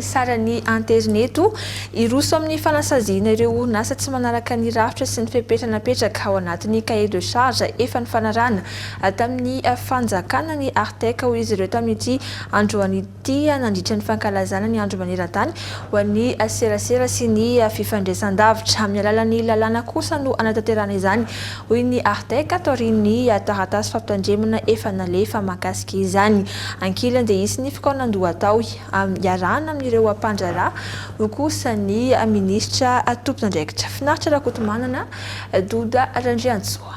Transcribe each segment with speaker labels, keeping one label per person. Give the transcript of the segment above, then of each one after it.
Speaker 1: sarany interneto iroso amin'ny fanasaziana ireo orinasa tsy manaraka ny rafitra sy ny fipetranapetraka ao anatin'ny cahier de charge efa ny fanarana tamin'ny fanjakana ny Artec ho izy ireo tamin'ity androany ity nandritra ny fankalazana ny andro maneran-tany ho an'ny serasera sy ny fifandraisan-davitra amin'ny alalan'ny lalàna kosa no anatanterana izany hoy ny Artec atorian'ny taratasy fampitandremana efa nalefa mahakasika izany ankilany dia isy ny fikaonandoha atao iarahana amin'ireo mpandraraha ho kosa ny ministra tompon'andraikitra finaritra Rakotomanana Doda Randriantsoa.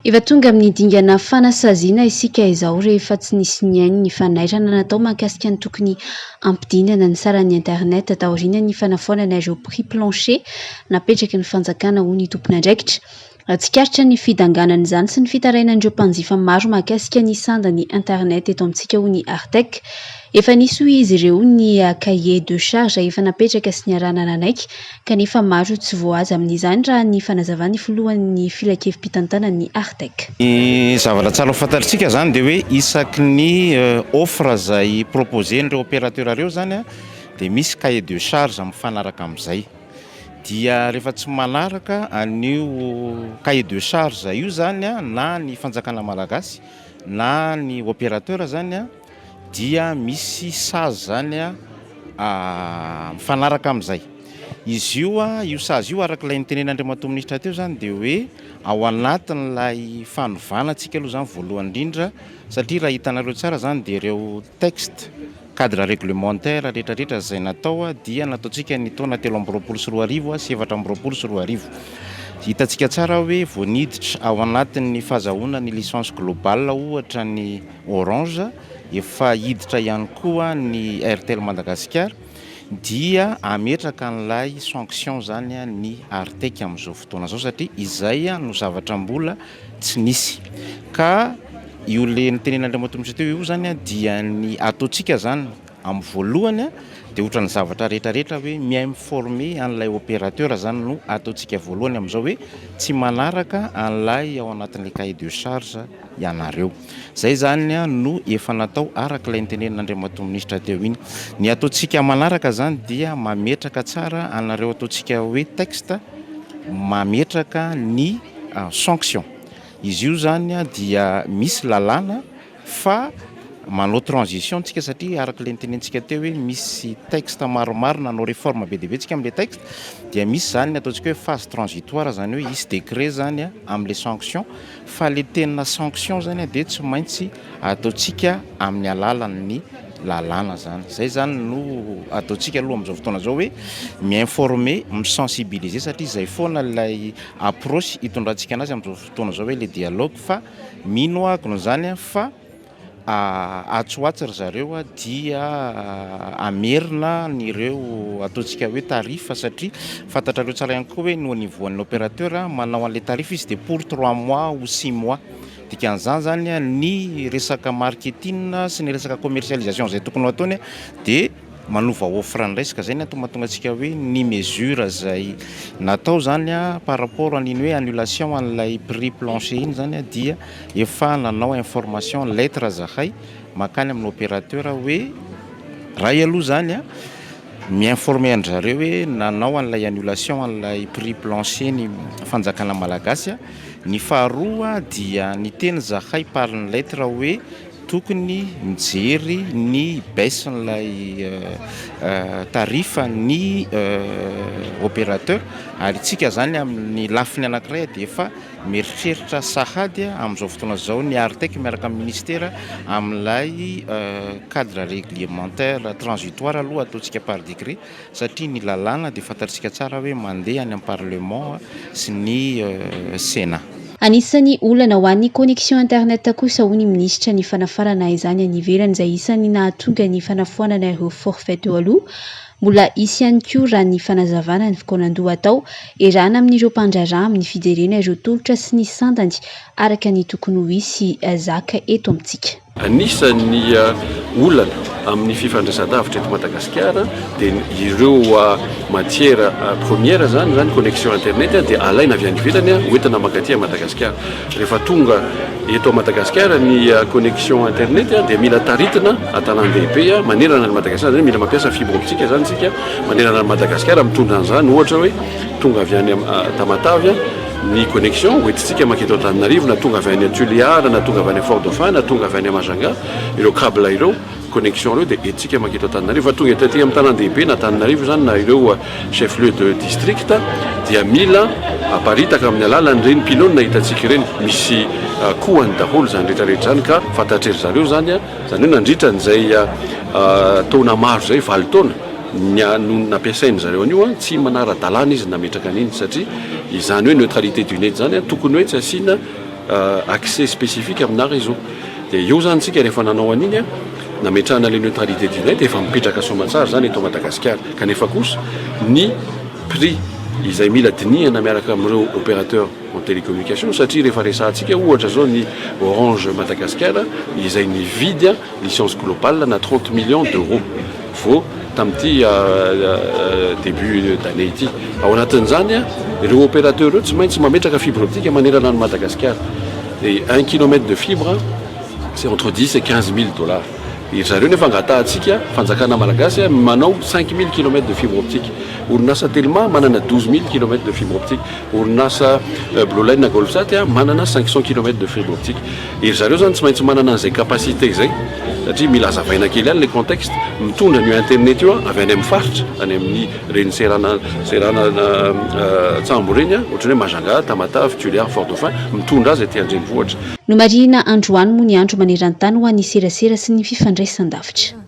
Speaker 2: Efa tonga amin'ny dingana fanasaziana isika izao rehefa tsy nisy niainy ny fanairana natao mahakasika ny tokony ampidinana ny saran'ny internet taoriana ny fanafonana ireo prix plancher napetraky ny fanjakana ho ny tompon'andraikitra. Tsikaritra ny fidanganana izany sy ny fitarainan'ireo mpanjifa maro mahakasika ny sandan'ny internet eto amintsika ho ny Artec. Efa nisy ho izy ireo ny cahier de charge efa napetraka sy niarahana nanaiky kanefa maro tsy voahaza amin'izany raha ny fanazavany filohan'ny filakevim-pitantanan'ny Artec.
Speaker 3: Ny zavatra tsara fantatritsika zany dia hoe isaky ny offre izay proposen'ireo opérateur ireo zany dia misy cahier de charge mifanaraka amin'izay. Dia rehefa tsy manaraka an'io cahier de charge io zany na ny fanjakana malagasy na ny opérateur zany dia misy sazy zany mifanaraka amin'izay. Izy io sazy io araka ilay nitenen'Andriamatoa minisitra teo zany dia hoe ao anatin'ilay fanovanantsika aloha zany voalohany indrindra satria raha hitanareo tsara zany dia ireo texte cadre réglementaire rehetrarehetra izay natao dia nataontsika ny taona 2023 sy 2024. Hitantsika tsara hoe voaniditra ao anatin'ny fahazahoana ny licence globale ohatra ny Orange, efa hiditra ihany koa ny Airtel Madagascar, dia ametraka an'ilay sanction zany ny Artec amin'izao fotoana izao satria izay no zavatra mbola tsy nisy. Ka io le nitenen'Andriamatoa minisitra teo io zany dia ny ataontsika zany amin'ny voalohany dia ohatra ny zavatra rehetrarehetra hoe mi-informer an'ilay opérateur zany no ataontsika voalohany amin'izao hoe tsy manaraka an'ilay ao anatin'ilay cahier de charge ianareo. Zay zany no efa natao araka ilay nitenen'Andriamatoa minisitra teo iny. Ny ataontsika manaraka zany dia mametraka tsara anareo ataontsika hoe texte mametraka ny sanction. Izy io zany dia misy lalàna fa manao transition tsika satria araka ilay nitenentsika teo hoe misy texte maromaro nanao réforme be dia be tsika amin'ilay texte dia misy zany ataontsika hoe phase transitoire zany hoe isy décret zany amin'ilay sanction fa le tena sanction zany dia tsy maintsy ataontsika amin'ny alalan'ny lalàna zany. Zay zany no ataontsika aloha amin'izao fotoana izao hoe mi-informer, mi-sensibiliser satria izay foana ilay approche hitondrantsika anazy amin'izao fotoana izao hoe le dialogue fa mino akony zany fa atsoatsy ry zareo dia amerina nyreo ataontsika hoe tarifa satria fantatrareo tsara ihany koa hoe no nivoan'ny opérateur manao an'ilay tarifa izy dia pour 3 mois ou 6 mois. Dikan'izany zany ny resaka marketing sy ny resaka commercialisation izay tokony ataony dia manova offre an'iraisaka zay mahatonga antsika hoe ny mesure izay natao zany par rapport an'iny hoe annulation an'ilay prix plancher iny zany dia efa nanao information lettre zahay makany amin'ny opérateur hoe raha aloha zany mi-informer an-jareo hoe nanao an'ilay annulation an'ilay prix plancher ny fanjakana malagasy. Ny faharoa dia ny teny zahay par ny lettre hoe tokony mijery ny baisse n'ilay tarifa ny opérateur ary tsika zany amin'ny lafiny anankiray dia efa mieritreritra sahady amin'izao fotoana izao ny Artec miaraka amin'ny ministère amin'ilay cadre réglementaire transitoire aloha ataontsika par décret satria ny lalàna dia fantatritsika tsara hoe mandeha any amin'ny parlement sy ny Sénat.
Speaker 2: Anisany olana ho an'ny connexion internet kosa ho ny ministra ny fanafarana izany any ivelany izay isany nahatonga ny fanafoanana ireo forfait teo aloha. Mbola isy ihany koa raha ny fanazavana ny fikaonandoha atao erana amin'ireo mpandraraha amin'ny fijerena ireo tolotra sy ny sandany araka ny tokony ho hisy zaka eto amintsika.
Speaker 4: anisan'ny olana amin'ny fifandraisan-davitra eto Madagasikara dia ireo matière première zany connexion internet dia alaina avy any ivelany hoentina makaty a Madagasikara. Rehefa tonga eto a Madagasikara ny connexion internet dia mila taritina an-tanan-dehibe manerana ny Madagasikara zany mila mampiasa fibre optique zany sika manerana ny Madagasikara mitondra an'izany ohatra hoe tonga avy any Tamatavy ny connexion hoentintsika maketo Antananarivo na tonga avy any Tuléar na tonga avy any Fort-Dauphin na tonga avy any Majanga ireo câble ireo connexion ireo dia entsika maketo Antananarivo fa tonga eto amin'ny tanan-dehibe na Antananarivo zany na ireo chef lieu de district dia mila aparitaka amin'ny alalan'ny reny pylône hitantsika ireny misy kohany daholo zany rehetrarehetra zany ka fantatrery zareo zany hoe nandritra n'izay taona maro zay 20 taona nampiasainy zareo an'io tsy manara-dalàna izy nametraka an'iny satria izany hoe neutralité du net zany tokony hoe tsy asiana accès spécifique amina réseau dia io zany tsika rehefa nanao an'iny nametrahana le neutralité du net efa mipetraka soamantsara zany eto Madagasikara kanefa kosa ny prix izay mila dinihana miaraka amin'ireo opérateur en télécommunication satria rehefa resahantsika ohatra zao ny Orange Madagasikara izay nividy licence globale na 30 millions d'euros vao tamin'ity début d'année ity ao anatin'izany ireo opérateur ireo tsy maintsy mametraka fibre optique manerana ny Madagasikara et 1 kilomètre de fibre c'est entre 10 et 15 000 $. Et zareo nefa angatahantsika fanjakana malagasy manao 5 000 km de fibre optique. Orinasa Telma manana 12 000 km de fibre optique. Orinasa Blue Line na Golfsat manana 500 km de fibre optique. Et zareo zany tsy maintsy manana an'izay capacité zay satria mila hazavaina kely any le contexte mitondra ny internet io avy any amin'ny faritra any amin'ny reny serana tsambo reny ohatrany hoe Majanga, Tamatavy, Tuléar, Fort-Dauphin mitondra azy aty andrenivohitra.
Speaker 2: No marina androany moa ny andro maneran-tany ho an'ny serasera sy ny fifandraisan-davitra.